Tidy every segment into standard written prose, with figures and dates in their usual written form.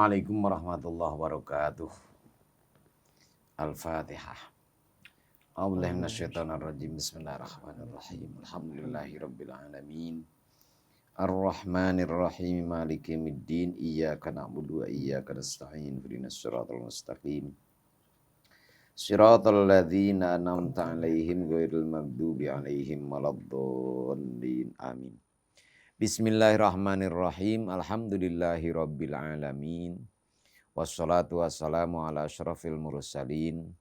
Assalamualaikum warahmatullahi wabarakatuh. Al-Fatihah. A'udzubillahi minasyaitonirrajim. Bismillahirrahmanirrahim. Alhamdulillahirabbil alamin. Ar-Rahmanir-Rahim. Maliki yaumiddin. Iyyaka na'budu wa iyyaka nasta'in. Ihdinas siratal mustaqim. Shiratal ladzina an'amta 'alaihim ghairil maghdubi 'alaihim waladdallin. Amin. Bismillahirrahmanirrahim. Alhamdulillahirabbil alamin. Wassalatu wassalamu ala asyrafil mursalin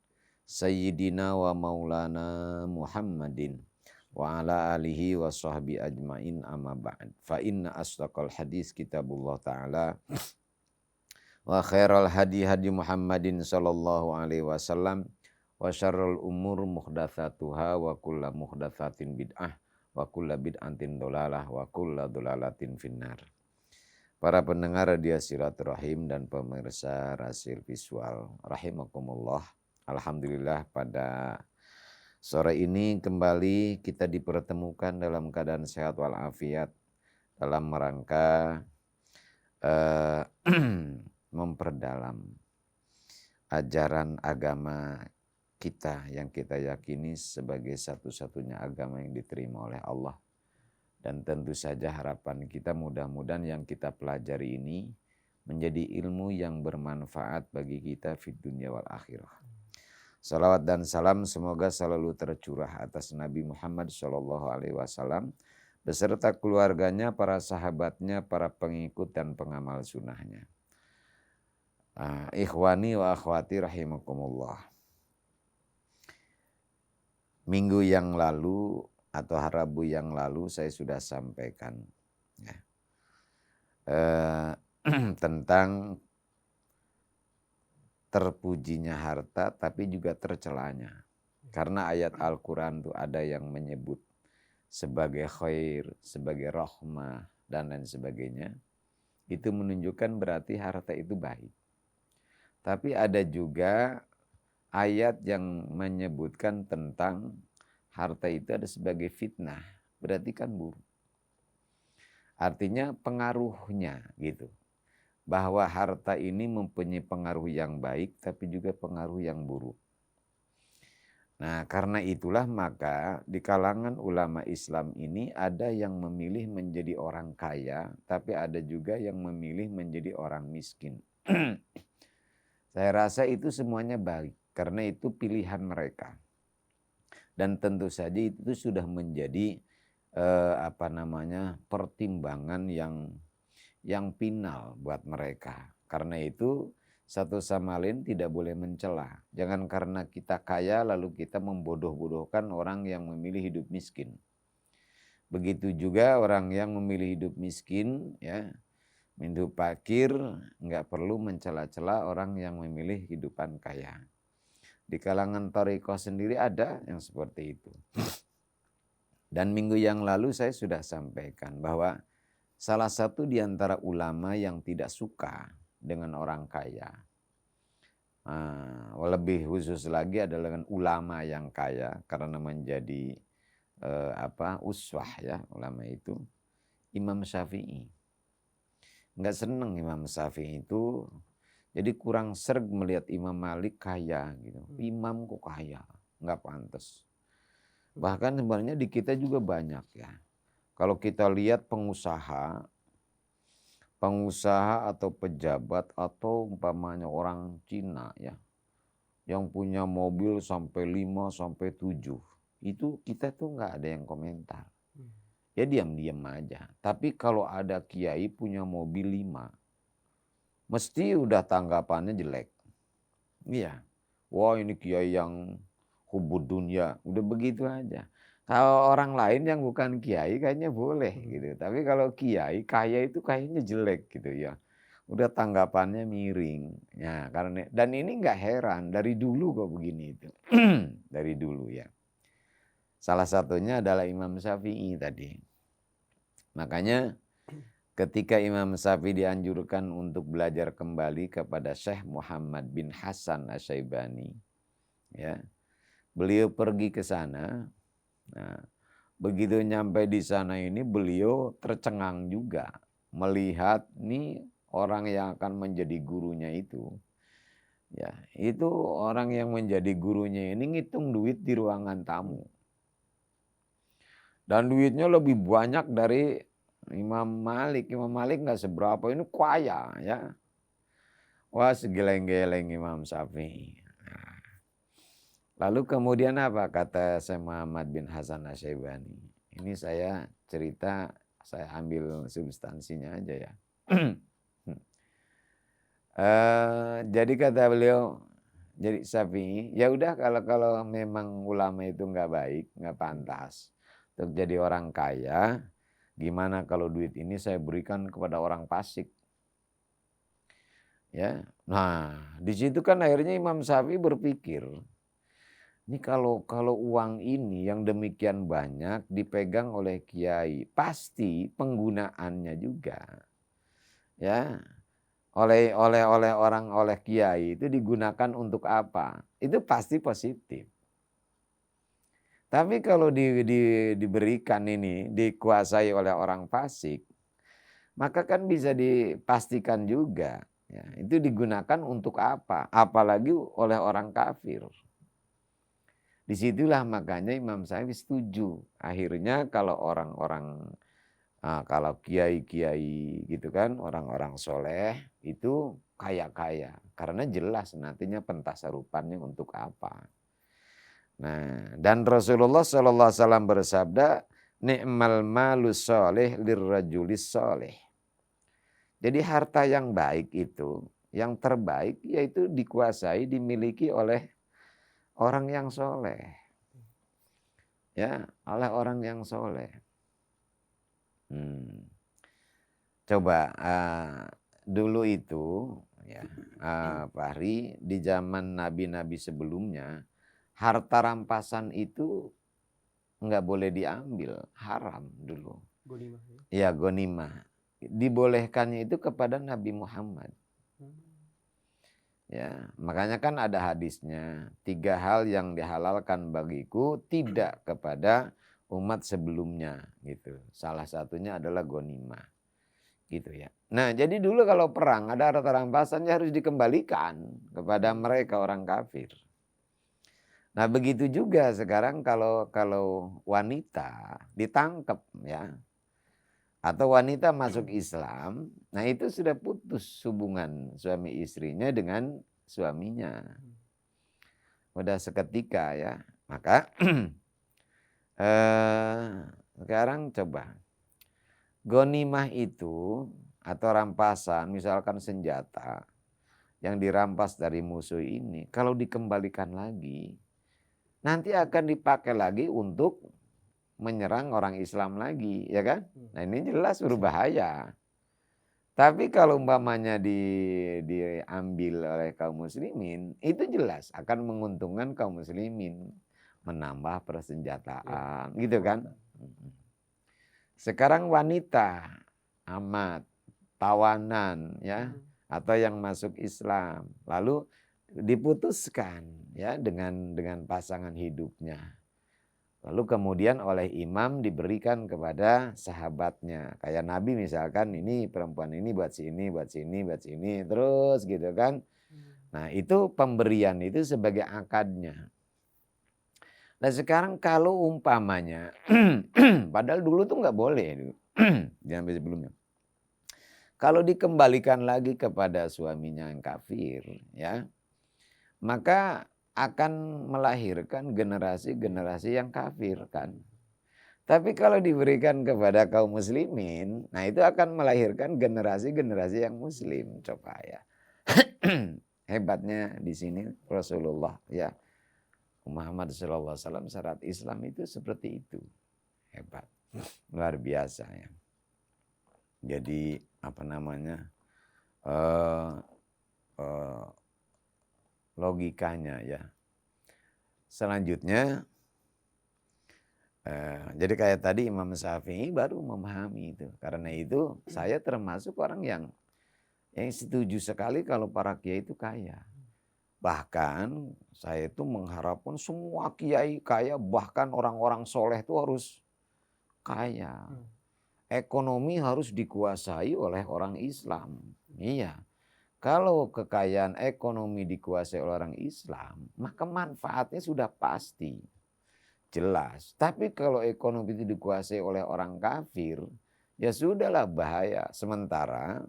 sayyidina wa maulana Muhammadin wa ala alihi wa sahbihi ajmain, amma ba'd. Fa inna asdaqal hadis kitabullah ta'ala wa khairal hadi hadi Muhammadin sallallahu alaihi wasallam wa syarrul umur muhdatsatuha wa kullu muhdatsatin bid'ah wa kullu bid'atin dolalah wa kullu dolalatin finnar. Para pendengar radio Silaturahim dan pemirsa Rasil Visual rahimakumullah. Alhamdulillah pada sore ini kembali kita dipertemukan dalam keadaan sehat walafiat dalam rangka memperdalam ajaran agama kita yang kita yakini sebagai satu-satunya agama yang diterima oleh Allah. Dan tentu saja harapan kita mudah-mudahan yang kita pelajari ini menjadi ilmu yang bermanfaat bagi kita fid dunya wal akhirah. Salawat dan salam semoga selalu tercurah atas Nabi Muhammad SAW beserta keluarganya, para sahabatnya, para pengikut dan pengamal sunnahnya. Ikhwani wa akhwati rahimakumullah. Minggu yang lalu atau Rabu yang lalu saya sudah sampaikan ya, tentang terpujinya harta tapi juga tercelanya. Karena ayat Al-Quran itu ada yang menyebut sebagai khair, sebagai rahmah dan lain sebagainya. Itu menunjukkan berarti harta itu baik. Tapi ada juga ayat yang menyebutkan tentang harta itu ada sebagai fitnah, berarti kan buruk. Artinya pengaruhnya gitu. Bahwa harta ini mempunyai pengaruh yang baik tapi juga pengaruh yang buruk. Nah, karena itulah maka di kalangan ulama Islam ini ada yang memilih menjadi orang kaya, tapi ada juga yang memilih menjadi orang miskin. Saya rasa itu semuanya baik karena itu pilihan mereka. Dan tentu saja itu sudah menjadi pertimbangan yang final buat mereka. Karena itu satu sama lain tidak boleh mencela. Jangan karena kita kaya lalu kita membodoh-bodohkan orang yang memilih hidup miskin. Begitu juga orang yang memilih hidup miskin, ya, hidup fakir, nggak perlu mencela-cela orang yang memilih hidupan kaya. Di kalangan thariqah sendiri ada yang seperti itu. Dan minggu yang lalu saya sudah sampaikan bahwa salah satu di antara ulama yang tidak suka dengan orang kaya, lebih khusus lagi adalah dengan ulama yang kaya karena menjadi uswah ya ulama itu, Imam Syafi'i. Nggak senang Imam Syafi'i itu. Jadi kurang serg melihat Imam Malik kaya gitu. Imam kok kaya, nggak pantas. Bahkan sebenarnya di kita juga banyak ya. Kalau kita lihat pengusaha atau pejabat atau umpamanya orang Cina ya, yang punya mobil sampai 5 sampai 7, itu kita tuh nggak ada yang komentar. Ya diam-diam aja. Tapi kalau ada kiai punya mobil 5, mesti udah tanggapannya jelek. Iya. Wah ini kiai yang hubud dunia. Udah begitu aja. Kalau orang lain yang bukan kiai kayaknya boleh gitu. Tapi kalau kiai kaya itu kayaknya jelek gitu ya. Udah tanggapannya miring. Ya, dan ini nggak heran. Dari dulu kok begini itu. Dari dulu ya. Salah satunya adalah Imam Syafi'i tadi. Makanya ketika Imam Syafi'i dianjurkan untuk belajar kembali kepada Syekh Muhammad bin Hasan Asy-Syaibani, ya, beliau pergi ke sana. Nah, begitu nyampe di sana ini beliau tercengang juga melihat nih orang yang akan menjadi gurunya itu, ya itu orang yang menjadi gurunya ini ngitung duit di ruangan tamu. Dan duitnya lebih banyak dari Imam Malik. Imam Malik nggak seberapa, ini kaya ya. Wah, segeleng-geleng Imam Syafi'i. Lalu kemudian apa kata Syekh Muhammad bin Hasan Asy-Syaibani? Ini saya cerita, saya ambil substansinya aja ya. Jadi kata beliau, jadi Syafi'i, ya udah kalau memang ulama itu nggak baik, nggak pantas untuk jadi orang kaya, gimana kalau duit ini saya berikan kepada orang fasik? Ya, nah di situ kan akhirnya Imam Syafi'i berpikir, ini kalau uang ini yang demikian banyak dipegang oleh kiai, pasti penggunaannya juga, ya, oleh kiai itu digunakan untuk apa? Itu pasti positif. Tapi kalau diberikan ini dikuasai oleh orang fasik, maka kan bisa dipastikan juga, ya, itu digunakan untuk apa? Apalagi oleh orang kafir. Disitulah makanya Imam Syafi'i setuju. Akhirnya kalau orang-orang, kalau kiai-kiai gitu kan, orang-orang soleh itu kaya-kaya. Karena jelas nantinya pentasarufannya untuk apa. Nah, dan Rasulullah SAW bersabda, ni'mal malu soleh lirrajulis soleh. Jadi harta yang baik itu, yang terbaik yaitu dikuasai, dimiliki oleh orang yang soleh, ya, oleh orang yang soleh. Coba dulu itu, ya, Fahri, di zaman nabi-nabi sebelumnya, harta rampasan itu nggak boleh diambil, haram dulu. Gonimah. Ya, gonimah. Dibolehkannya itu kepada Nabi Muhammad. Ya, makanya kan ada hadisnya, 3 hal yang dihalalkan bagiku tidak kepada umat sebelumnya gitu. Salah satunya adalah gonimah. Gitu ya. Nah, jadi dulu kalau perang ada harta rampasannya harus dikembalikan kepada mereka orang kafir. Nah, begitu juga sekarang kalau wanita ditangkap ya, atau wanita masuk Islam, nah itu sudah putus hubungan suami istrinya dengan suaminya. Udah seketika ya. Maka sekarang coba, gonimah itu atau rampasan, misalkan senjata yang dirampas dari musuh ini, kalau dikembalikan lagi, nanti akan dipakai lagi untuk menyerang orang Islam lagi, ya kan? Nah ini jelas berbahaya. Tapi kalau umpamanya diambil oleh kaum muslimin, itu jelas akan menguntungkan kaum muslimin, menambah persenjataan, gitu kan? Sekarang wanita, amat, tawanan, ya, atau yang masuk Islam, lalu diputuskan ya dengan pasangan hidupnya. Lalu kemudian oleh imam diberikan kepada sahabatnya. Kayak Nabi misalkan, ini perempuan ini buat sini, buat sini, buat sini, terus gitu kan. Nah itu pemberian itu sebagai akadnya. Nah sekarang kalau umpamanya, padahal dulu tuh nggak boleh, jangan sebelumnya. Kalau dikembalikan lagi kepada suaminya yang kafir, ya, maka akan melahirkan generasi-generasi yang kafir kan. Tapi kalau diberikan kepada kaum muslimin, nah itu akan melahirkan generasi-generasi yang muslim. Coba ya. Hebatnya di sini Rasulullah ya. Muhammad SAW syarat Islam itu seperti itu. Hebat. Luar biasa ya. Jadi apa namanya? Logikanya ya. Selanjutnya, jadi kayak tadi Imam Syafi'i baru memahami itu. Karena itu saya termasuk orang yang setuju sekali kalau para kiai itu kaya. Bahkan saya itu mengharapkan semua kiai kaya, bahkan orang-orang soleh itu harus kaya. ekonomi harus dikuasai oleh orang Islam. Iya. Kalau kekayaan ekonomi dikuasai oleh orang Islam, maka manfaatnya sudah pasti. Jelas. Tapi kalau ekonomi itu dikuasai oleh orang kafir, ya sudahlah bahaya. Sementara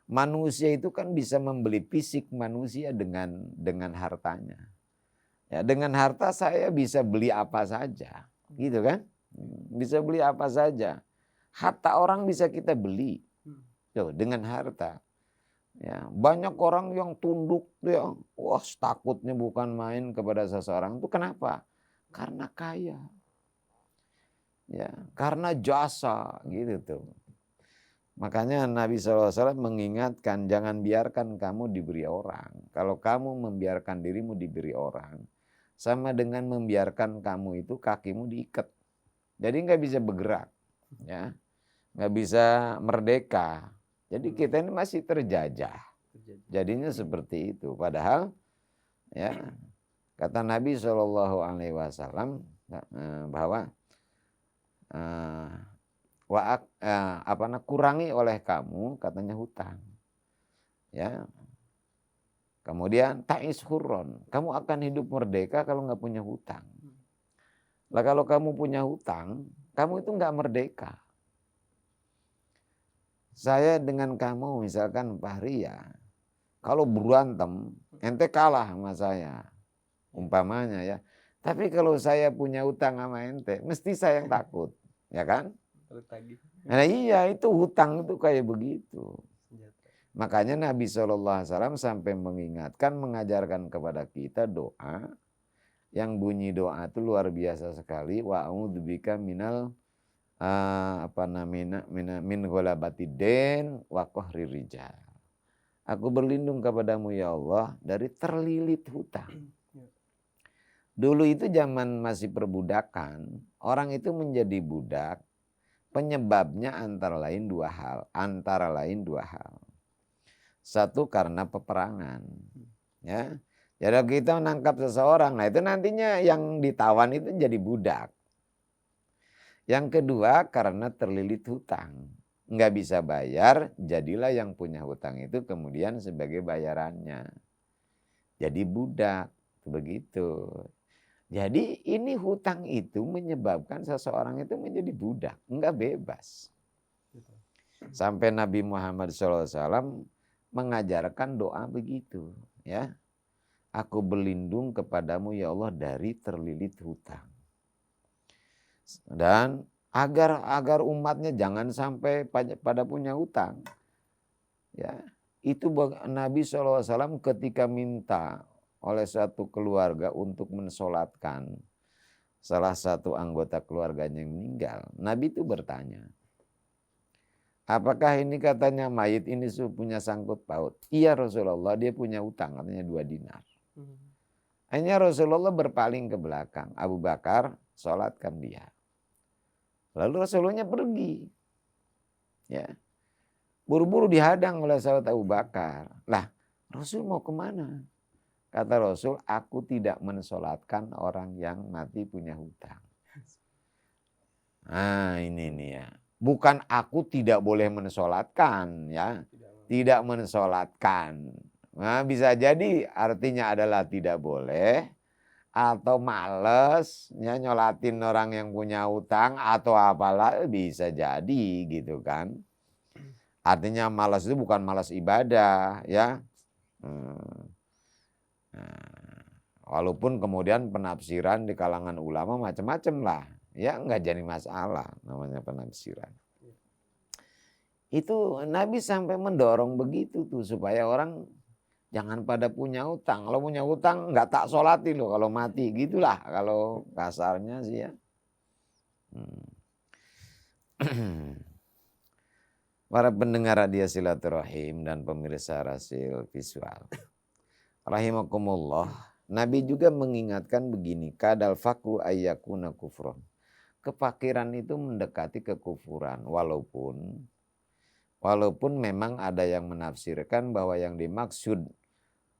manusia itu kan bisa membeli fisik manusia dengan hartanya. Ya, dengan harta saya bisa beli apa saja, gitu kan? Bisa beli apa saja. Harta orang bisa kita beli. Tuh, dengan harta. Ya, banyak orang yang tunduk ya, wah takutnya bukan main kepada seseorang itu kenapa? Karena kaya. Ya, karena jasa gitu tuh. Makanya Nabi SAW mengingatkan jangan biarkan kamu diberi orang. Kalau kamu membiarkan dirimu diberi orang, sama dengan membiarkan kamu itu kakimu diikat. Jadi nggak bisa bergerak, ya, nggak bisa merdeka. Jadi kita ini masih terjajah. Jadinya seperti itu. Padahal, ya, kata Nabi SAW bahwa kurangi oleh kamu katanya hutang. Ya. Kemudian ta'is hurron, kamu akan hidup merdeka kalau nggak punya hutang. Lah kalau kamu punya hutang, kamu itu nggak merdeka. Saya dengan kamu misalkan Pak Ria, kalau berantem, ente kalah sama saya, umpamanya ya. Tapi kalau saya punya hutang sama ente, mesti saya yang takut, ya kan? Nah iya, itu hutang itu kayak begitu. Makanya Nabi SAW sampai mengingatkan, mengajarkan kepada kita doa, yang bunyi doa itu luar biasa sekali. Wa a'udzubika minal min ghalabatid-din wa qahrir rijal. Aku berlindung kepadamu ya Allah dari terlilit hutang. Dulu itu zaman masih perbudakan, orang itu menjadi budak, penyebabnya antara lain dua hal. Satu karena peperangan. Ya. Jadi kita menangkap seseorang, nah itu nantinya yang ditawan itu jadi budak. Yang kedua karena terlilit hutang. Nggak bisa bayar, jadilah yang punya hutang itu kemudian sebagai bayarannya. Jadi budak, begitu. Jadi ini hutang itu menyebabkan seseorang itu menjadi budak, nggak bebas. Sampai Nabi Muhammad SAW mengajarkan doa begitu. Ya, aku berlindung kepadamu ya Allah dari terlilit hutang. Dan agar umatnya jangan sampai pada punya hutang. Ya, itu Nabi SAW ketika minta oleh satu keluarga untuk mensolatkan salah satu anggota keluarganya yang meninggal. Nabi itu bertanya, apakah ini katanya mayit ini punya sangkut paut? Iya Rasulullah, dia punya utang katanya 2 dinar. Akhirnya Rasulullah berpaling ke belakang. Abu Bakar sholatkan dia. Lalu Rasulullah pergi. Ya. Buru-buru dihadang oleh sahabat Abu Bakar. Lah, Rasul mau kemana? Kata Rasul, aku tidak mensolatkan orang yang mati punya hutang. Nah ini nih ya. Bukan aku tidak boleh mensolatkan ya. Tidak mensolatkan. Nah bisa jadi artinya adalah tidak boleh. Atau males ya, nyolatin orang yang punya hutang atau apalah bisa jadi gitu kan. Artinya malas itu bukan malas ibadah ya. Nah, walaupun kemudian penafsiran di kalangan ulama macam-macam lah. Ya nggak jadi masalah namanya penafsiran. Itu Nabi sampai mendorong begitu tuh supaya orang jangan pada punya utang. Kalau punya utang nggak tak sholati loh kalau mati. Gitulah kalau kasarnya sih ya. Para pendengar radio silaturahim dan pemirsa Rasil Visual. Rahimakumullah. Nabi juga mengingatkan begini. Kadal fakru ayyakuna kufron. Kefakiran itu mendekati kekufuran. Walaupun memang ada yang menafsirkan bahwa yang dimaksud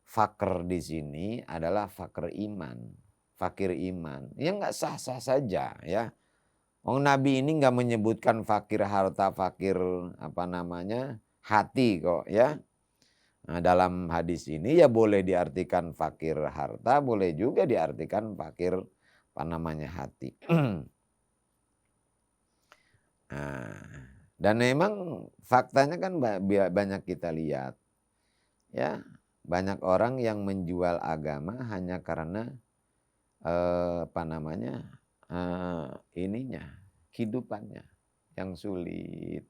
fakir di sini adalah fakir iman. Fakir iman. Ya nggak sah-sah saja ya. Nabi ini nggak menyebutkan fakir harta, fakir hati kok ya. Nah, dalam hadis ini ya boleh diartikan fakir harta, boleh juga diartikan fakir hati. Nah, dan memang faktanya kan banyak kita lihat ya, banyak orang yang menjual agama hanya karena kehidupannya yang sulit.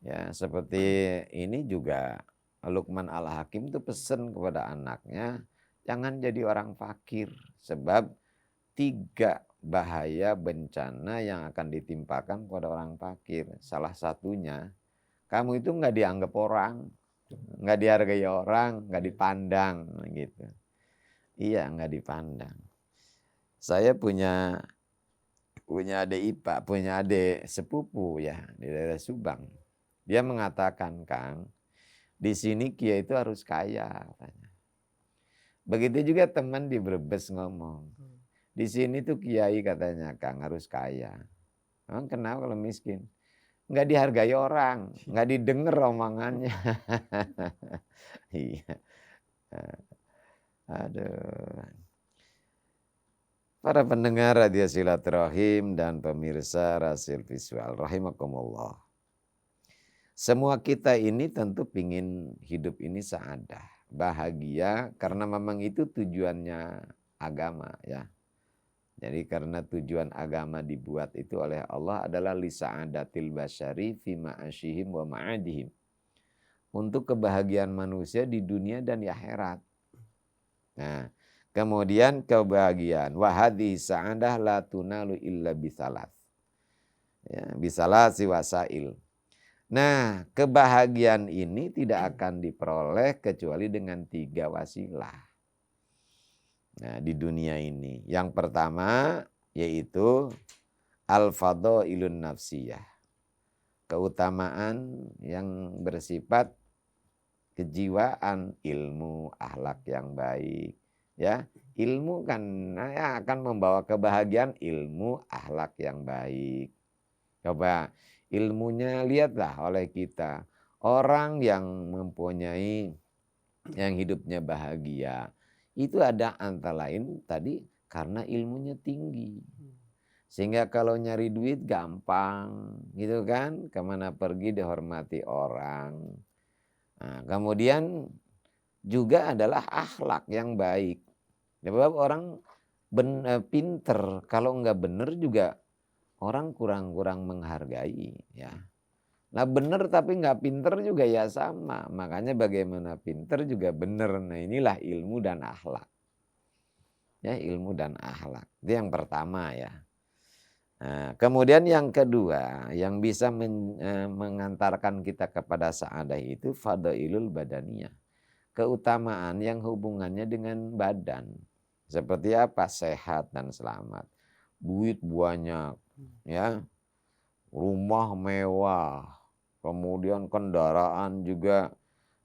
Ya, seperti ini juga Luqman Al-Hakim itu pesan kepada anaknya, jangan jadi orang fakir, sebab 3 bahaya bencana yang akan ditimpakan kepada orang fakir. Salah satunya, kamu itu nggak dianggap orang, nggak dihargai orang, nggak dipandang gitu. Iya, nggak dipandang. Saya punya adik sepupu ya di daerah Subang. Dia mengatakan, Kang, di sini kiai itu harus kaya katanya. Begitu juga teman di Brebes ngomong. Di sini tuh kiai katanya, Kang, harus kaya. Emang kenapa kalau miskin? Nggak dihargai orang, nggak didengar omongannya. Iya. Aduh. Para pendengar Radio Silaturahim dan pemirsa Rasil Visual rahimakumullah. Semua kita ini tentu pingin hidup ini saadah, bahagia, karena memang itu tujuannya agama ya. Jadi karena tujuan agama dibuat itu oleh Allah adalah lisa'adatil basyari fi ma'asyihim wa ma'adihim. Untuk kebahagiaan manusia di dunia dan di akhirat. Nah, kemudian kebahagiaan. Wa hadhihi sa'adah la tunalu illa bisalas. Ya, bisalasi wasail. Nah, kebahagiaan ini tidak akan diperoleh kecuali dengan 3 wasilah. Nah, di dunia ini. Yang pertama yaitu al-fadhailun nafsiyah. Keutamaan yang bersifat kejiwaan, ilmu, akhlak yang baik. Ya, ilmu kan akan membawa kebahagiaan, ilmu, akhlak yang baik. Coba ilmunya lihatlah oleh kita. Orang yang mempunyai, yang hidupnya bahagia, itu ada antara lain tadi karena ilmunya tinggi. Sehingga kalau nyari duit gampang, gitu kan. Kemana pergi dihormati orang. Nah, kemudian juga adalah akhlak yang baik. Sebab orang pinter, kalau nggak bener juga orang kurang menghargai ya. Nah bener tapi nggak pinter juga ya sama. Makanya bagaimana pinter juga bener. Nah inilah ilmu dan akhlak. Ya, ilmu dan akhlak. Itu yang pertama ya. Nah, kemudian yang kedua yang bisa mengantarkan kita kepada sa'adah itu fadailul badaniyah. Keutamaan yang hubungannya dengan badan. Seperti apa? Sehat dan selamat. Duit banyak, ya. Rumah mewah. Kemudian kendaraan juga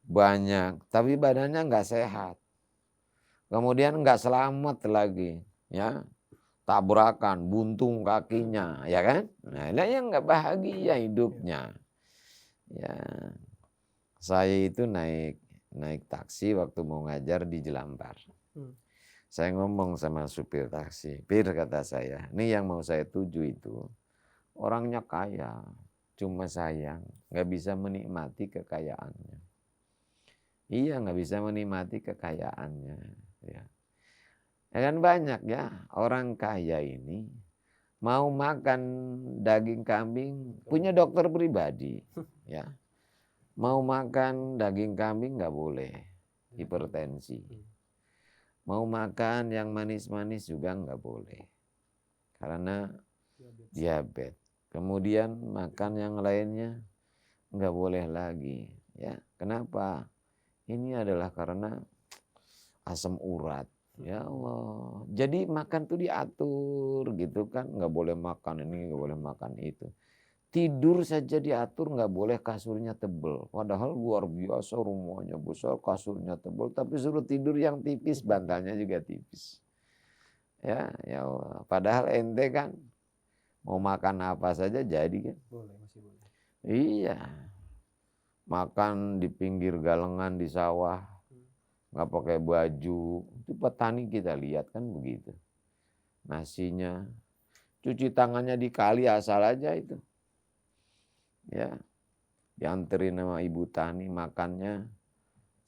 banyak, tapi badannya nggak sehat. Kemudian nggak selamat lagi, ya. Tabrakan, buntung kakinya, ya kan? Nah, ini yang nggak bahagia hidupnya. Ya, saya itu naik taksi waktu mau ngajar di Jelambar. Saya ngomong sama supir taksi, "Pir," kata saya, "ini yang mau saya tuju itu orangnya kaya, cuma sayang nggak bisa menikmati kekayaannya." Iya, nggak bisa menikmati kekayaannya. Ya. Ya kan banyak ya orang kaya ini mau makan daging kambing punya dokter pribadi, ya. Mau makan daging kambing nggak boleh, hipertensi. Mau makan yang manis-manis juga nggak boleh, karena diabetes. Kemudian makan yang lainnya nggak boleh lagi, ya. Kenapa? Ini adalah karena asam urat. Ya Allah. Jadi makan tuh diatur gitu kan. Nggak boleh makan ini, nggak boleh makan itu. Tidur saja diatur, nggak boleh kasurnya tebel. Padahal luar biasa rumahnya besar, kasurnya tebel. Tapi suruh tidur yang tipis, bantalnya juga tipis. Ya Allah. Padahal ente kan Mau makan apa saja jadi kan? Boleh, masih boleh. Iya. Makan di pinggir galengan di sawah, nggak pakai baju. Itu petani kita lihat kan begitu. Nasinya, cuci tangannya di kali asal aja itu. Ya, dianterin sama ibu tani makannya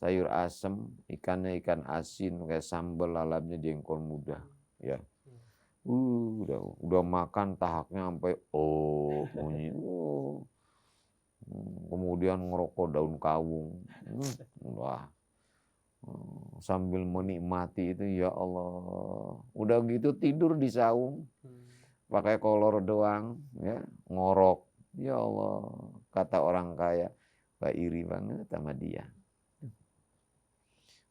sayur asem, ikannya ikan asin, kayak sambal, lalapnya jengkol muda. Ya. Udah makan tahaknya sampai bunyi. Kemudian ngerokok daun kawung. Wah. Sambil menikmati itu, ya Allah. Udah gitu tidur di saung. Pakai kolor doang, ya, ngorok. Ya Allah, kata orang kaya, Pak iri banget sama dia.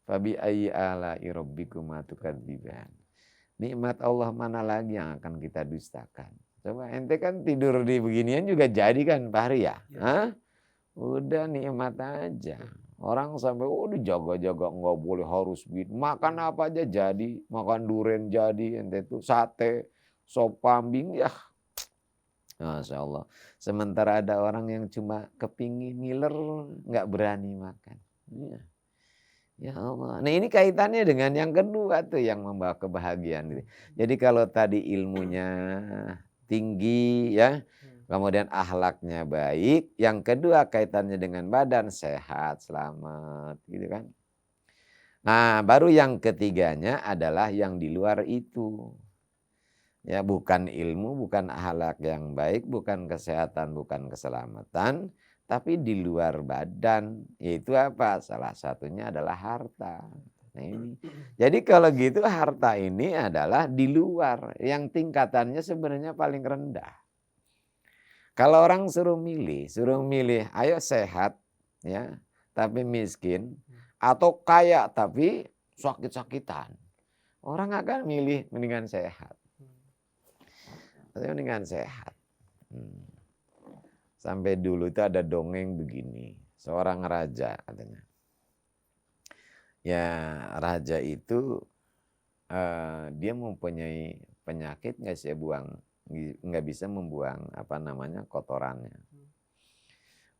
Fabi ayyi ala'i rabbikuma tukadziban. Nikmat Allah mana lagi yang akan kita dustakan? Coba ente kan tidur di beginian juga jadi kan Pak Hari ya? Hah? Udah nikmat aja. Orang sampai dijaga-jaga nggak boleh harus begitu. Makan apa aja jadi, makan durian jadi, ente itu sate, sop kambing ya. Masya Allah. Sementara ada orang yang cuma kepingin ngiler, nggak berani makan. Iya. Ya Allah. Nah ini kaitannya dengan yang kedua tuh yang membawa kebahagiaan. Jadi kalau tadi ilmunya tinggi ya, kemudian akhlaknya baik, yang kedua kaitannya dengan badan sehat, selamat gitu kan. Nah, baru yang ketiganya adalah yang di luar itu. Ya, bukan ilmu, bukan akhlak yang baik, bukan kesehatan, bukan keselamatan, tapi di luar badan, yaitu apa? Salah satunya adalah harta. Nah ini. Jadi kalau gitu harta ini adalah di luar, yang tingkatannya sebenarnya paling rendah. Kalau orang suruh milih, ayo sehat, ya, tapi miskin, atau kaya tapi sakit-sakitan. Orang akan milih mendingan sehat. Mendingan sehat. Sampai dulu itu ada dongeng begini, seorang raja katanya. Ya raja itu dia mempunyai penyakit nggak bisa membuang kotorannya.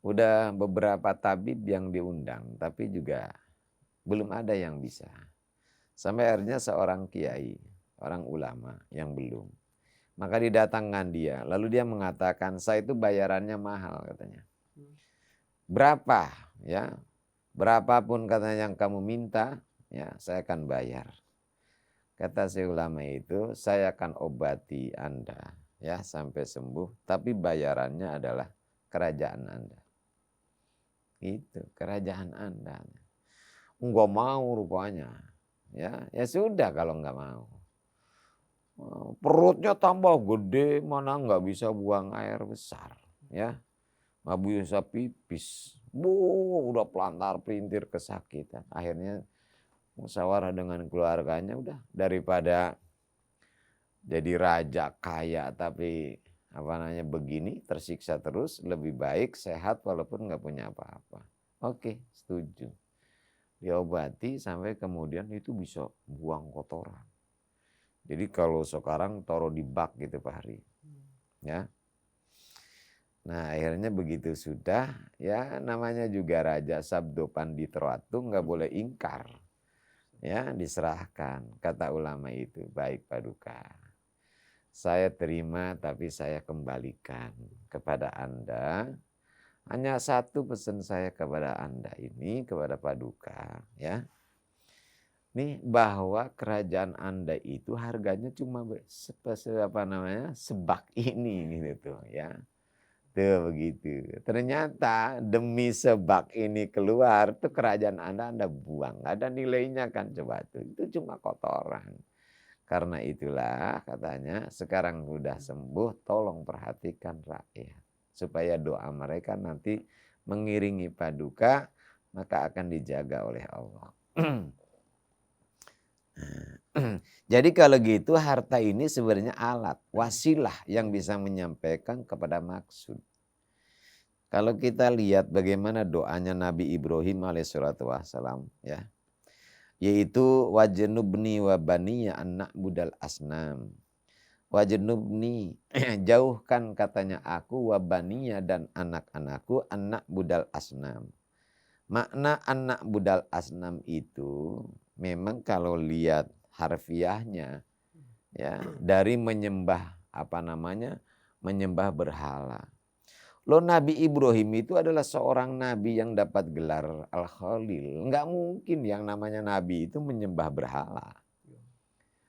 Udah beberapa tabib yang diundang, tapi juga belum ada yang bisa. Sampai akhirnya seorang kiai, orang ulama yang belum. Maka didatangkan dia, lalu dia mengatakan, saya itu bayarannya mahal katanya. Berapa ya? Berapapun katanya yang kamu minta, ya saya akan bayar. Kata si ulama itu, saya akan obati Anda ya sampai sembuh, tapi bayarannya adalah kerajaan Anda. Itu kerajaan Anda. Enggak mau rupanya. Ya sudah kalau enggak mau. Perutnya tambah gede, mana nggak bisa buang air besar, ya, nggak bisa pipis, udah pelantar pelintir kesakitan. Akhirnya musyawarah dengan keluarganya, udah daripada jadi raja kaya tapi begini tersiksa terus, lebih baik sehat walaupun nggak punya apa-apa. Oke, setuju. Diobati sampai kemudian itu bisa buang kotoran. Jadi kalau sekarang taruh di bak gitu Pak Hari. Ya. Nah akhirnya begitu sudah, ya namanya juga Raja Sabdo Pandito Ratu nggak boleh ingkar. Ya diserahkan, kata ulama itu, baik Paduka. Saya terima tapi saya kembalikan kepada Anda. Hanya satu pesan saya kepada Anda ini, kepada Paduka, ya. Nih bahwa kerajaan Anda itu harganya cuma sebak ini gitu tuh ya. Tuh begitu. Ternyata demi sebak ini keluar tuh kerajaan Anda buang. Nggak ada nilainya kan coba tuh. Itu cuma kotoran. Karena itulah katanya sekarang sudah sembuh, tolong perhatikan rakyat. Supaya doa mereka nanti mengiringi Paduka, maka akan dijaga oleh Allah. Jadi kalau gitu harta ini sebenarnya alat, wasilah yang bisa menyampaikan kepada maksud. Kalau kita lihat bagaimana doanya Nabi Ibrahim alaihissalatu wassalam, ya, yaitu wajenubni wa baniya an na'budal asnam. wajnubni jauhkan katanya aku wabaniya dan anak-anakku anak budal asnam. Makna anak budal asnam itu memang kalau lihat harfiahnya ya dari menyembah menyembah berhala. Loh Nabi Ibrahim itu adalah seorang nabi yang dapat gelar Al-Khalil. Enggak mungkin yang namanya nabi itu menyembah berhala.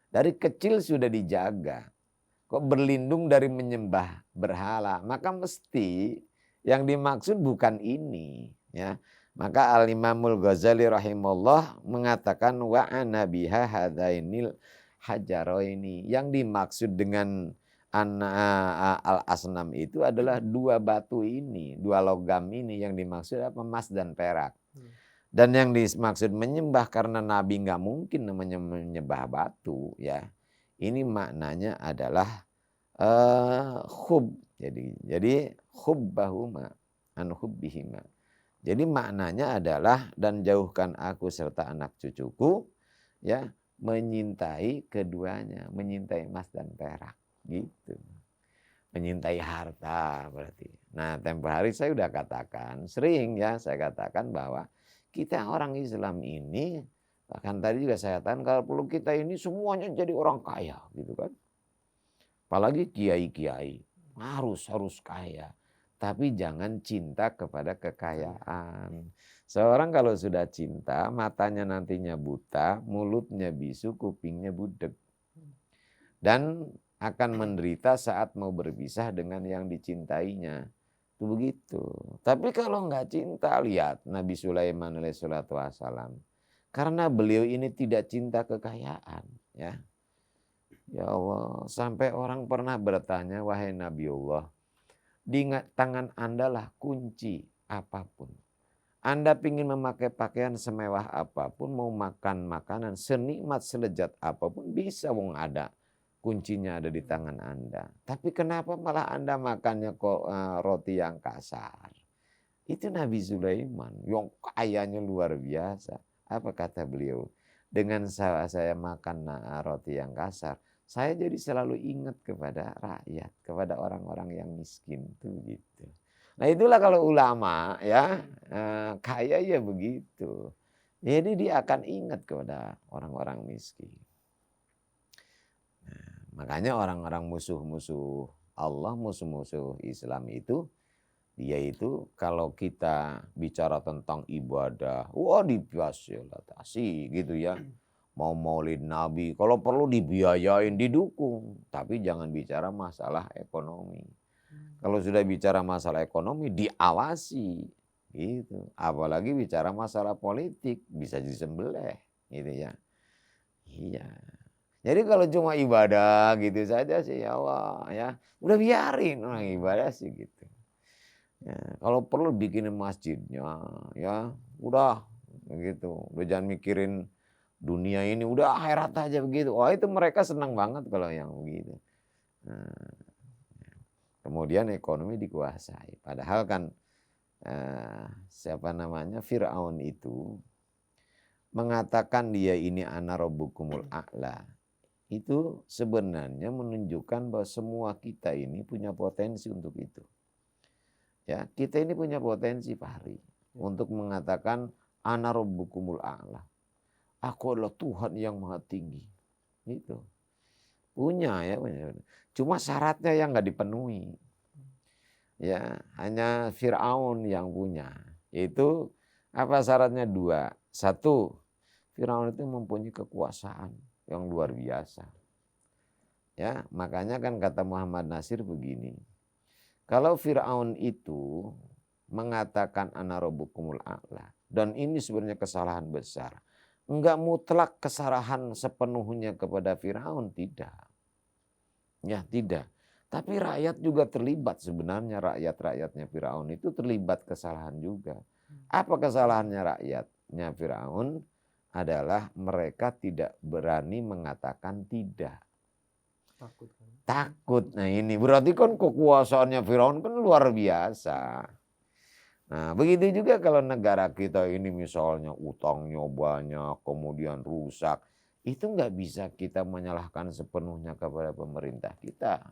Dari kecil sudah dijaga. Kok berlindung dari menyembah berhala? Maka mesti yang dimaksud bukan ini, ya. Maka Al-Imamul Ghazali rahimahullah mengatakan wa anabiha hadainil hajaroini. Yang dimaksud dengan al-asnam itu adalah dua batu ini, dua logam ini yang dimaksud apa? Emas dan perak. Dan yang dimaksud menyembah karena Nabi nggak mungkin namanya menyembah batu ya. Ini maknanya adalah hub. Jadi hubbahuma an hubbihima. Jadi maknanya adalah dan jauhkan aku serta anak cucuku ya menyintai keduanya, menyintai emas dan perak gitu. Menyintai harta berarti. Nah, tempo hari saya sudah katakan, sering ya saya katakan bahwa kita orang Islam ini, bahkan tadi juga saya katakan kalau perlu kita ini semuanya jadi orang kaya gitu kan. Apalagi kiai-kiai harus kaya. Tapi jangan cinta kepada kekayaan. Seorang kalau sudah cinta, matanya nantinya buta, mulutnya bisu, kupingnya budek. Dan akan menderita saat mau berpisah dengan yang dicintainya. Itu begitu. Tapi kalau nggak cinta, lihat Nabi Sulaiman alaihissalatu wassalam. Karena beliau ini tidak cinta kekayaan. Ya Allah, sampai orang pernah bertanya, wahai Nabi Allah, di tangan Anda lah kunci apapun. Anda ingin memakai pakaian semewah apapun, mau makan makanan senikmat selezat apapun, bisa wong ada. Kuncinya ada di tangan Anda. Tapi kenapa malah Anda makannya kok roti yang kasar? Itu Nabi Sulaiman, yang kayanya luar biasa. Apa kata beliau? Dengan saya makan roti yang kasar, saya jadi selalu ingat kepada rakyat, kepada orang-orang yang miskin tuh gitu. Nah itulah kalau ulama ya kaya ya begitu. Jadi dia akan ingat kepada orang-orang miskin. Nah, makanya orang-orang musuh-musuh Allah, musuh-musuh Islam itu, dia itu kalau kita bicara tentang ibadah, wah difasilitasi gitu ya. Mau maulid Nabi, kalau perlu dibiayain, didukung. Tapi jangan bicara masalah ekonomi. Kalau sudah bicara masalah ekonomi, diawasi. Gitu. Apalagi bicara masalah politik, bisa disembelih. Gitu ya. Iya. Jadi kalau cuma ibadah gitu saja sih, ya Allah ya. Udah biarin orang ibadah sih gitu. Ya, kalau perlu bikin masjidnya, ya udah gitu. Udah jangan mikirin dunia ini, udah akhirat aja begitu. Oh itu mereka senang banget kalau yang begitu. Nah, kemudian ekonomi dikuasai. Padahal kan Fir'aun itu mengatakan dia ini ana rabbukumul a'la. Itu sebenarnya menunjukkan bahwa semua kita ini punya potensi untuk itu. Ya, kita ini punya potensi Pak Hari untuk mengatakan ana rabbukumul a'la. Aku adalah Tuhan yang maha tinggi. Itu. Punya ya. Cuma syaratnya yang nggak dipenuhi. Ya, hanya Fir'aun yang punya. Itu apa syaratnya? Dua. Satu, Fir'aun itu mempunyai kekuasaan yang luar biasa. Ya, makanya kan kata Muhammad Nasir begini. Kalau Fir'aun itu mengatakan ana rabbukumul a'la, dan ini sebenarnya kesalahan besar. Enggak mutlak kesalahan sepenuhnya kepada Firaun, tidak. Ya, tidak. Tapi rakyat juga terlibat sebenarnya, rakyat-rakyatnya Firaun itu terlibat kesalahan juga. Apa kesalahannya rakyatnya Firaun? Adalah mereka tidak berani mengatakan tidak. Takut. Nah ini berarti kan kekuasaannya Firaun kan luar biasa. Nah, begitu juga kalau negara kita ini misalnya utangnya banyak, kemudian rusak. itu nggak bisa kita menyalahkan sepenuhnya kepada pemerintah kita.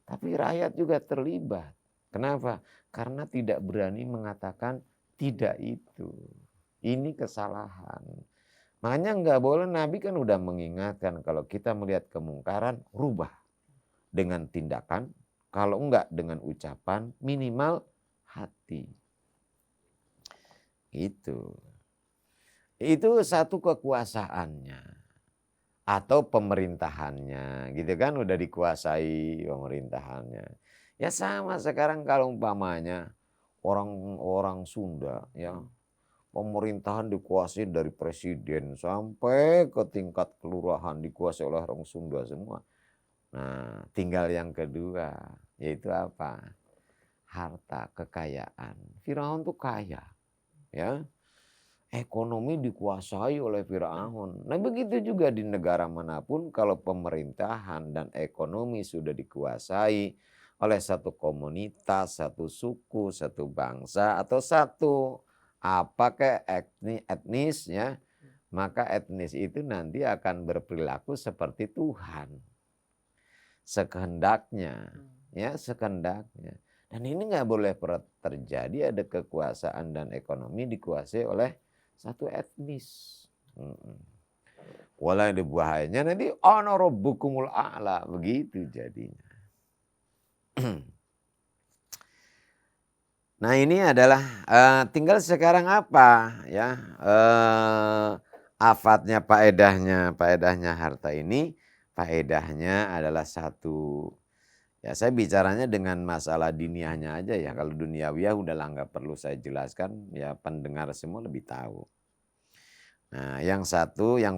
Tapi rakyat juga terlibat. Kenapa? Karena tidak berani mengatakan tidak itu. Ini kesalahan. Makanya nggak boleh, Nabi kan udah mengingatkan kalau kita melihat kemungkaran, rubah dengan tindakan, kalau enggak dengan ucapan, minimal hati. Itu satu kekuasaannya atau pemerintahannya, gitu kan, udah dikuasai pemerintahannya. Ya sama sekarang kalau umpamanya orang-orang Sunda ya, pemerintahan dikuasai dari presiden sampai ke tingkat kelurahan dikuasai oleh orang Sunda semua. Nah, tinggal yang kedua, yaitu apa? Harta, kekayaan. Firaun tuh kaya, ya. Ekonomi dikuasai oleh Firaun. Nah, begitu juga di negara manapun kalau pemerintahan dan ekonomi sudah dikuasai oleh satu komunitas, satu suku, satu bangsa, atau satu etnis ya, maka etnis itu nanti akan berperilaku seperti Tuhan. Sekehendaknya, ya sekehendaknya. Dan ini nggak boleh terjadi ada kekuasaan dan ekonomi dikuasai oleh satu etnis. Walau ada bahayanya nanti ana rabbukumul a'la, begitu jadinya. Nah ini adalah tinggal sekarang apa ya afatnya, faedahnya harta ini. Faedahnya adalah satu. Ya saya bicaranya dengan masalah diniahnya aja ya. Kalau duniawiyah udahlah nggak perlu saya jelaskan. Ya pendengar semua lebih tahu. Nah yang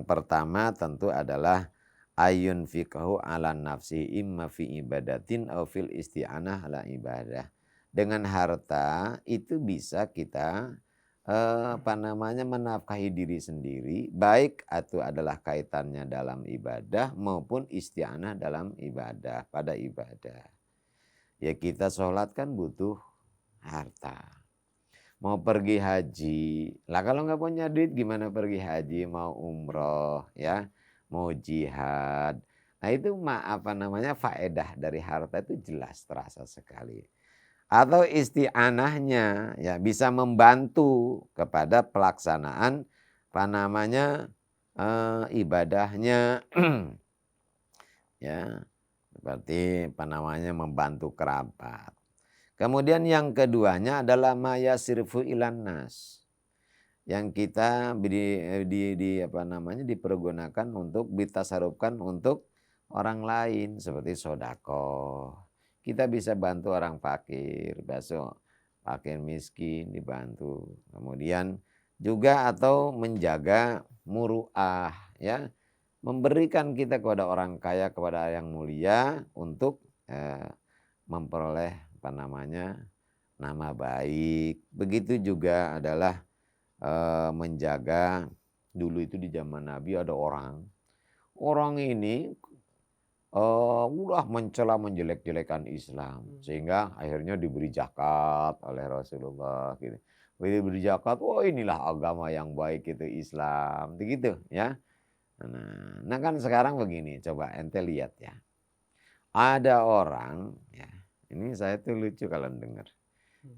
pertama tentu adalah ayun fiqhu ala nafsi imma fi ibadatin au fil isti'anah ala ibadah. Dengan harta itu bisa kita menafkahi diri sendiri, baik itu adalah kaitannya dalam ibadah maupun isti'anah dalam ibadah, pada ibadah. Ya kita sholat kan butuh harta. Mau pergi haji, lah kalau nggak punya duit gimana pergi haji? Mau umroh ya, mau jihad. Nah itu faedah dari harta itu jelas terasa sekali. Atau isti'anahnya ya bisa membantu kepada pelaksanaan ibadahnya ya seperti membantu kerabat. Kemudian yang keduanya adalah maya sirfu ilan nas, yang kita dipergunakan untuk ditasarufkan untuk orang lain seperti sodako. Kita bisa bantu orang fakir, fakir miskin dibantu. Kemudian juga atau menjaga muru'ah ya, memberikan kita kepada orang kaya, kepada yang mulia untuk memperoleh nama baik. Begitu juga adalah menjaga, dulu itu di zaman Nabi ada orang ini udah mencela menjelek-jelekan Islam sehingga akhirnya diberi zakat oleh Rasulullah gitu. Diberi zakat, inilah agama yang baik itu Islam, begitu ya. Nah kan sekarang begini, coba ente lihat ya. Ada orang ya, ini saya tuh lucu kalau dengar.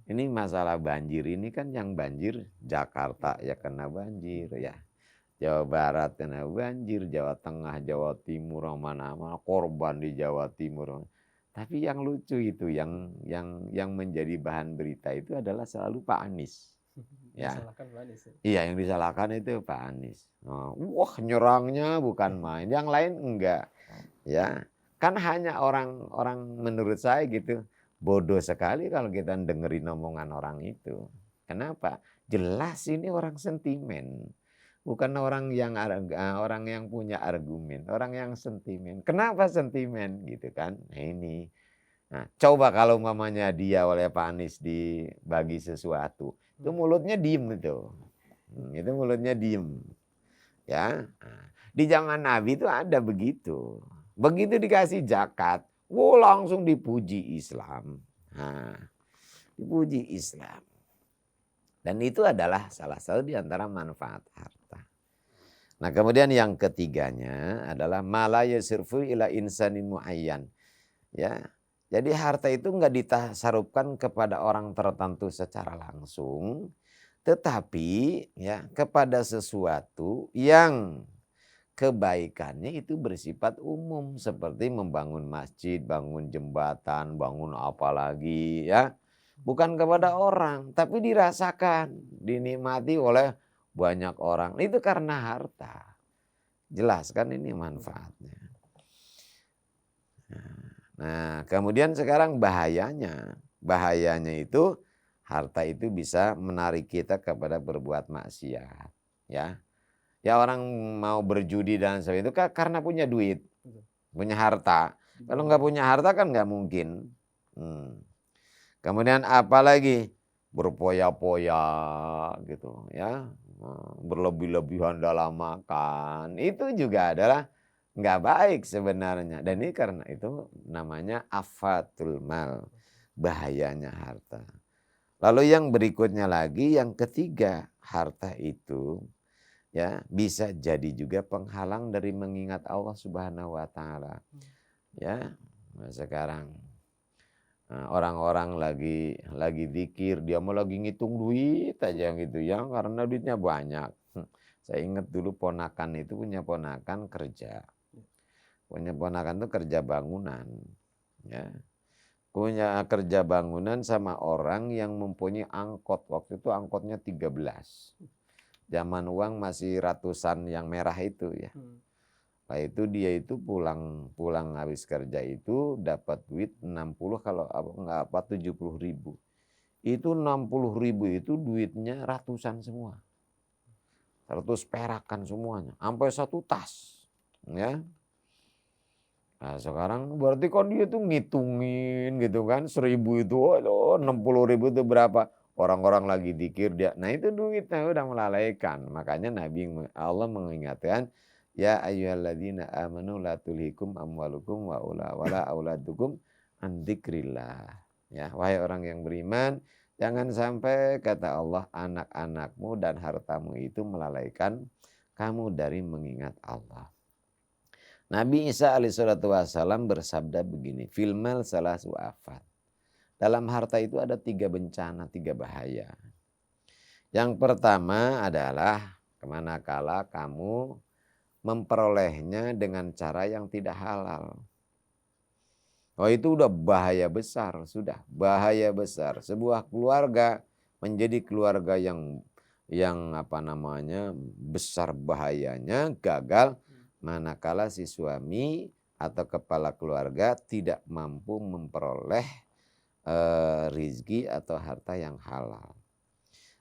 Ini masalah banjir ini kan, yang banjir Jakarta ya kena banjir ya. Jawa Barat kena banjir, Jawa Tengah, Jawa Timur, mana-mana korban di Jawa Timur. Tapi yang lucu itu, yang menjadi bahan berita itu adalah selalu Pak Anies. Ya. Disalahkan Pak Anies. Iya, yang disalahkan itu Pak Anies. Wah, nyerangnya bukan main, yang lain enggak. Ya, kan hanya orang menurut saya gitu, bodoh sekali kalau kita dengerin omongan orang itu. Kenapa? Jelas ini orang sentimen. Bukan orang yang punya argumen, orang yang sentimen. Kenapa sentimen gitu kan? Nah ini. Nah, coba kalau mamanya dia oleh Pak Anies dibagi sesuatu, itu mulutnya diem itu. Itu mulutnya diem. Ya. Nah, di zaman Nabi itu ada begitu. Begitu dikasih zakat, langsung dipuji Islam. Nah, dipuji Islam. Dan itu adalah salah satu di antara manfaat harta. Nah, kemudian yang ketiganya adalah ma la yasirfu ila insanin muayyan. Ya. Jadi harta itu enggak ditasarufkan kepada orang tertentu secara langsung, tetapi ya kepada sesuatu yang kebaikannya itu bersifat umum seperti membangun masjid, bangun jembatan, bangun apa lagi ya. Bukan kepada orang, tapi dirasakan, dinikmati oleh banyak orang. Itu karena harta. Jelas kan ini manfaatnya. Nah, kemudian sekarang bahayanya. Bahayanya itu harta itu bisa menarik kita kepada berbuat maksiat, ya. Ya orang mau berjudi dan sebagainya itu kan karena punya duit, punya harta. Kalau nggak punya harta kan nggak mungkin. Kemudian apalagi berpoya-poya gitu ya, berlebih-lebihan dalam makan, itu juga adalah nggak baik sebenarnya. Dan ini karena itu namanya afatul mal, bahayanya harta. Lalu yang berikutnya lagi, yang ketiga, harta itu ya bisa jadi juga penghalang dari mengingat Allah Subhanahu wa taala. Ya, sekarang orang-orang lagi zikir, dia mau lagi ngitung duit aja gitu ya, karena duitnya banyak. Saya ingat dulu ponakan itu punya ponakan kerja. Punya ponakan itu kerja bangunan. Ya. Punya kerja bangunan sama orang yang mempunyai angkot. Waktu itu angkotnya 13. Zaman uang masih ratusan yang merah itu ya. Nah itu dia itu pulang habis kerja itu dapat duit 60 kalau enggak apa 70.000. Itu 60.000 itu duitnya ratusan semua. 100 perakan semuanya, sampai 1 tas. Ya. Nah sekarang berarti kan dia tuh ngitungin gitu kan, 1.000 itu, aduh 60.000 itu berapa? Orang-orang lagi zikir dia, nah itu duitnya udah melalaikan. Makanya Allah mengingatkan, ya ayyuhalladzina amanu la tulhikum amwalukum wala auladukum an dzikrillah. Ya, wahai orang yang beriman, jangan sampai kata Allah anak-anakmu dan hartamu itu melalaikan kamu dari mengingat Allah. Nabi Isa alaihissalatu wassalam bersabda begini, fil mal salasu afat. Dalam harta itu ada 3 bencana, 3 bahaya. Yang pertama adalah manakala kamu memperolehnya dengan cara yang tidak halal. Oh itu udah bahaya besar, sudah bahaya besar. Sebuah keluarga menjadi keluarga yang besar bahayanya, gagal manakala si suami atau kepala keluarga tidak mampu memperoleh rizki atau harta yang halal.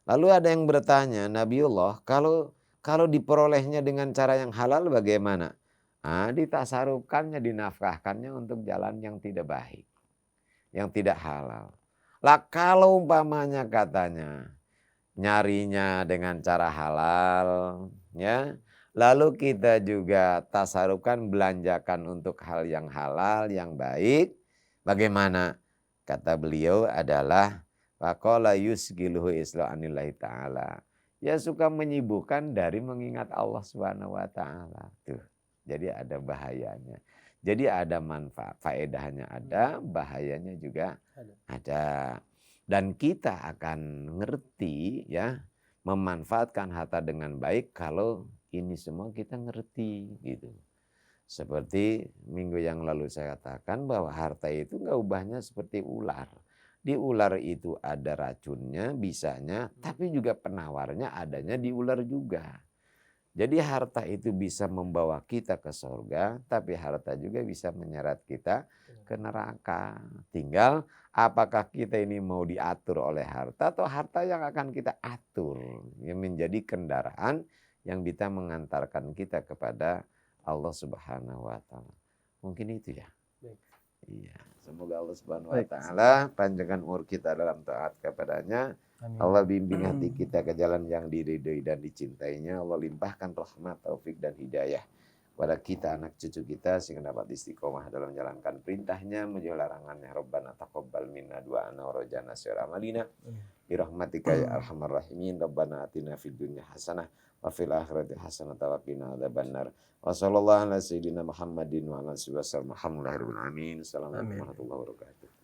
Lalu ada yang bertanya, Nabiullah, kalau diperolehnya dengan cara yang halal bagaimana? Ditasarufkannya, dinafkahkannya untuk jalan yang tidak baik, yang tidak halal. Lah kalau umpamanya katanya nyarinya dengan cara halal, ya, lalu kita juga tasarufkan, belanjakan untuk hal yang halal, yang baik, bagaimana? Kata beliau adalah faqala yusgiluhu isla anillahi ta'ala. Ya suka menyibukkan dari mengingat Allah Subhanahu wa taala. Tuh. Jadi ada bahayanya. Jadi ada manfaat, faedahnya ada, bahayanya juga ada. Dan kita akan ngerti ya, memanfaatkan harta dengan baik kalau ini semua kita ngerti gitu. Seperti minggu yang lalu saya katakan bahwa harta itu enggak ubahnya seperti ular. Di ular itu ada racunnya, bisanya, tapi juga penawarnya adanya di ular juga. Jadi harta itu bisa membawa kita ke surga, tapi harta juga bisa menyeret kita ke neraka. Tinggal apakah kita ini mau diatur oleh harta atau harta yang akan kita atur, yang menjadi kendaraan yang bisa mengantarkan kita kepada Allah Subhanahu wa taala. Mungkin itu ya. Iya, semoga Allah Subhanahu wa taala panjangkan umur kita dalam taat kepadanya. Amin. Allah bimbing hati kita ke jalan yang diridhoi dan dicintainya. Allah limpahkan rahmat, taufik dan hidayah. pada kita, anak cucu kita, sehingga dapat istiqomah dalam menjalankan perintahnya, menjauhi larangannya. Rabbana taqabbal minna du'ana wa rajana sir amalina. Birahmatika ya arhamar rahimin. Rabbana atina fid dunya hasanah wa fil akhirati hasanah wa qina adzabannar. Wa sallallahu ala sayyidina Muhammadin wa ala alihi wasallam. Alhamdulillahirabbil alamin. Assalamualaikum warahmatullahi wabarakatuh.